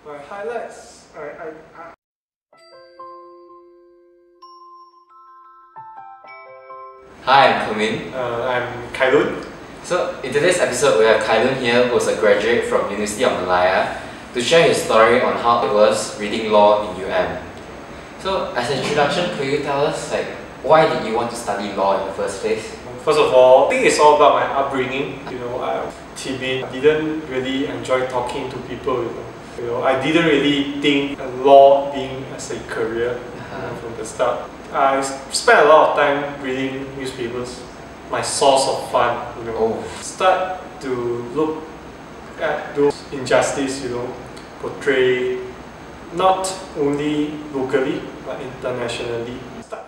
My highlights, Hi, I'm Kumin. I'm Kai Loon. So, in today's episode, we have Kai Loon here, who's a graduate from University of Malaya, to share his story on how it was reading law in UM. So, as an introduction, could you tell us, why did you want to study law in the first place? First of all, I think it's all about my upbringing. I'm timid. I didn't really enjoy talking to people. I didn't really think law being as a career from the start. I spent a lot of time reading newspapers. My source of fun. Start to look at those injustice. Portrayed not only locally but internationally.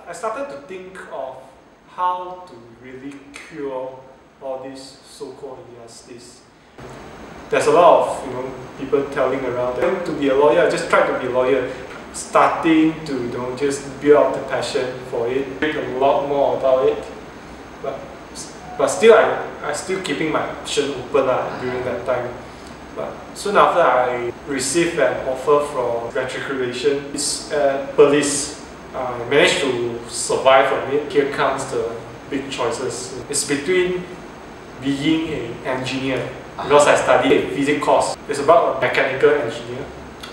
I started to think of how to really cure all this so-called injustice. There's a lot of people telling around that to be a lawyer, just try to be a lawyer. Starting to just build up the passion for it, read a lot more about it. But still, I still keeping my option open during that time. But soon after, I received an offer from matriculation. It's police. I managed to survive from it. Here comes the big choices. It's between being an engineer, because I studied a physics course. It's about a mechanical engineer,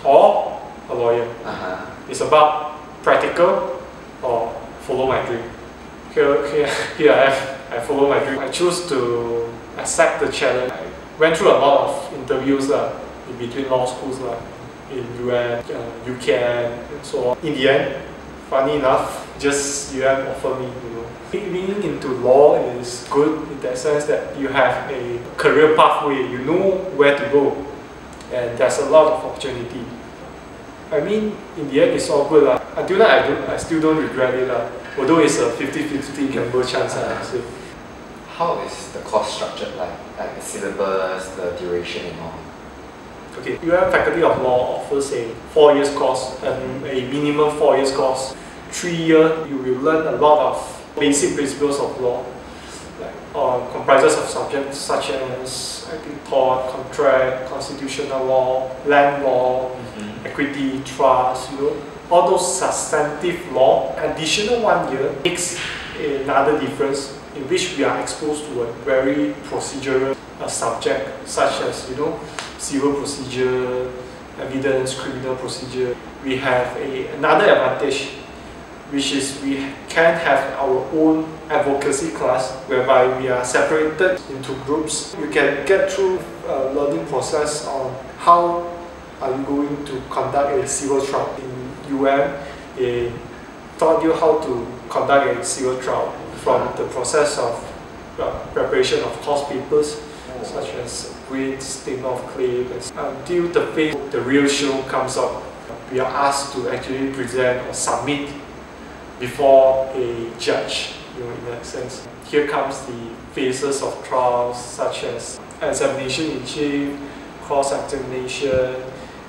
or a lawyer. It's about practical or follow my dream. Here I follow my dream. I choose to accept the challenge. I went through a lot of interviews in between law schools in UM, UCAN, and so on. In the end, funny enough, just UM offered me. Being into law is good in that sense that you have a career pathway. You know where to go, and there's a lot of opportunity. I mean, in the end, it's all good. Until now, I still don't regret it. Although it's a 50-50 gamble chance, I say. How is the course structured like the syllabus, the duration and all? Okay, UM Faculty of Law offers a 4 years course, and a minimum 4 years course. 3 years, you will learn a lot of basic principles of law, comprises of subjects such as tort, contract, constitutional law, land law, equity, trust, all those substantive law. Additional 1 year makes another difference in which we are exposed to a very procedural subject such as civil procedure, evidence, criminal procedure. We have another advantage, which is we can have our own advocacy class whereby we are separated into groups. You can get through a learning process on how are you going to conduct a civil trial. In UM, they taught you how to conduct a civil trial from the process of preparation of course papers, such as writs, statement of claim, until the real show comes up. We are asked to actually present or submit before a judge, in that sense. Here comes the phases of trials, such as examination in chief, cross-examination.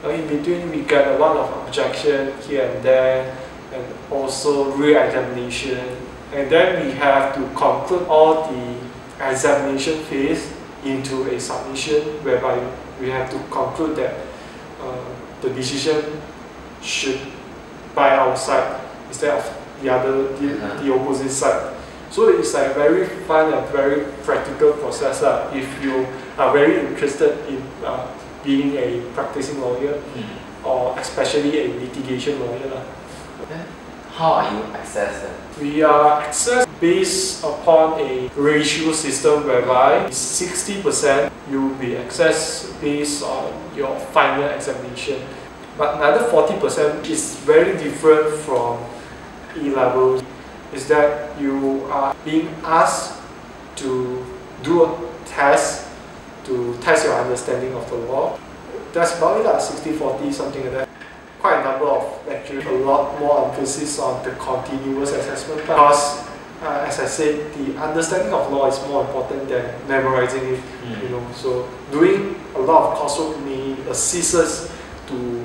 In between, we get a lot of objection here and there, and also re-examination. And then we have to conclude all the examination phase into a submission, whereby we have to conclude that the decision should by our side instead of the opposite side. So it's a very fun and very practical process if you are very interested in being a practicing lawyer, or especially a litigation lawyer. How are you assessed then? We are assessed based upon a ratio system whereby 60% you will be assessed based on your final examination. But another 40% is very different from E-levels, is that you are being asked to do a test to test your understanding of the law. That's about it, 60-40, something like that. Quite a number of lectures, a lot more emphasis on the continuous assessment because, as I said, the understanding of law is more important than memorizing it. So doing a lot of coursework may assist us to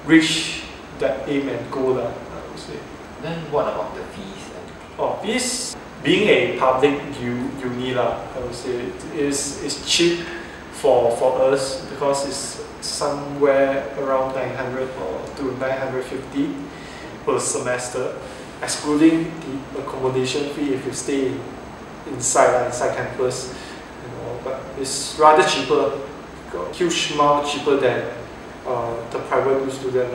reach that aim and goal, I would say. Then what about the fees? Fees, being a public uni, I would say, is cheap for us because it's somewhere around 900 or to 950 per semester, excluding the accommodation fee if you stay inside campus. But it's rather cheaper, a huge amount cheaper than the private student.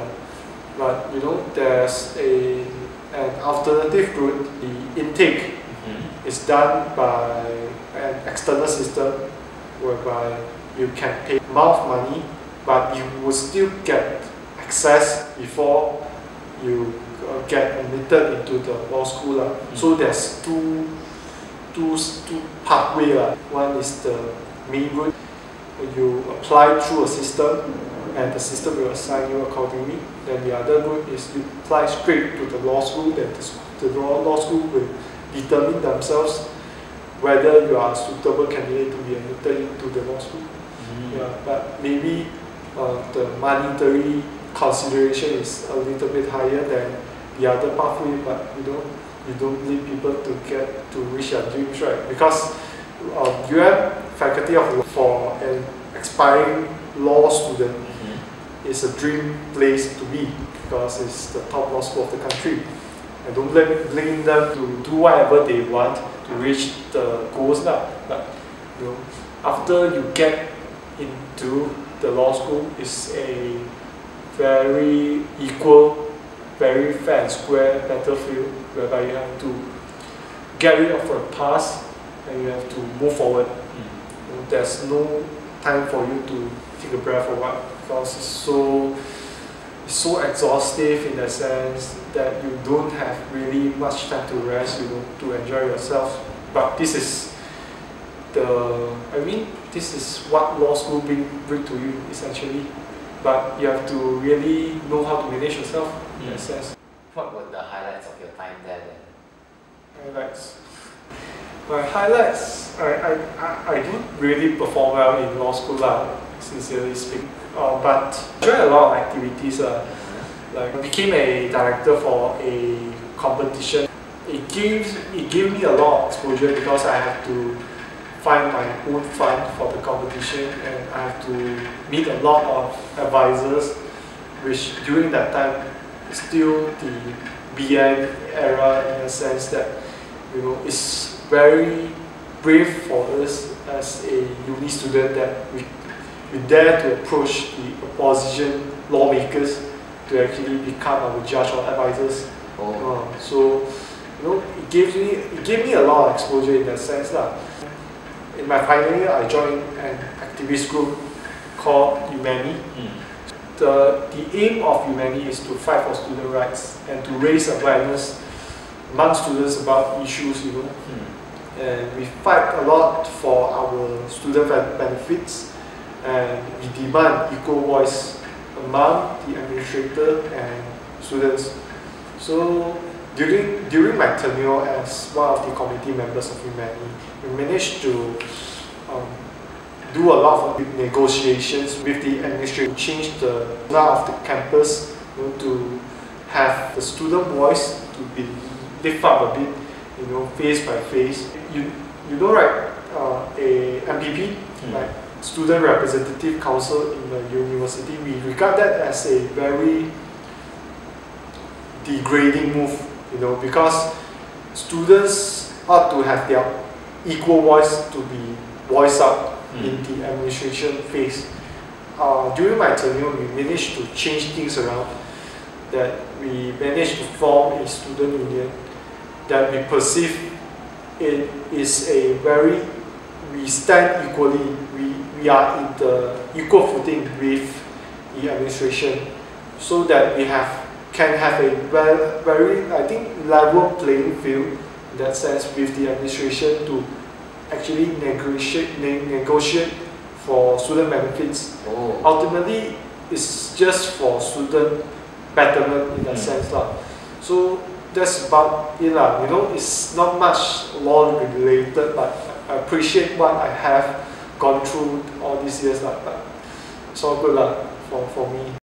But there's an alternative route. The intake is done by an external system whereby you can pay amount of money, but you will still get access before you get admitted into the law school. So there's two pathways. One is the main route. You apply through a system and the system will assign you accordingly. Then the other route is you apply straight to the law school. Then the law school will determine themselves whether you are a suitable candidate to be admitted into the law school. But maybe the monetary consideration is a little bit higher than the other pathway, but you don't need people to get to reach their dreams, right? Because UM Faculty of Law for an aspiring law student is a dream place to be, because it's the top law school of the country. I don't blame them to do whatever they want to reach the goals now. But after you get into the law school, it's a very equal, very fair and square battlefield whereby you have to get rid of the past and you have to move forward. There's no time for you to take a breath or what, because it's so exhaustive in the sense that you don't have really much time to rest, to enjoy yourself. But this is this is what law school bring to you essentially. But you have to really know how to manage yourself in that sense. What were the highlights of your time there then? Highlights. My highlights, I didn't really perform well in law school, sincerely speaking. But I joined a lot of activities. Like I became a director for a competition. It gave me a lot of exposure because I have to find my own fund for the competition, and I have to meet a lot of advisors, which during that time is still the BN era, in the sense that it's very brave for us as a uni student that we dare to approach the opposition lawmakers to actually become our judge or advisors. So it gave me a lot of exposure in that sense. In my final year, I joined an activist group called UMANY. The aim of UMANY is to fight for student rights and to raise awareness among students about issues, And we fight a lot for our student benefits, and we demand equal voice among the administrator and students. So during my tenure as one of the committee members of UMANY, we managed to do a lot of negotiations with the administration to change the layout of the campus, to have the student voice to be lift up a bit, face by face. Right? A MPP, like Student Representative Council in the university, we regard that as a very degrading move, because students ought to have their equal voice to be voiced out in the administration phase. During my tenure, we managed to change things around, that we managed to form a student union that we perceive it is a very, we stand equally, we are in the equal footing with the administration, so that we can have a very, I think, level playing field in that sense with the administration to actually negotiate for student benefits. Ultimately, it's just for student betterment in that sense. So that's about it. It's not much law related, but I appreciate what I have gone through all these years. But it's all good for me.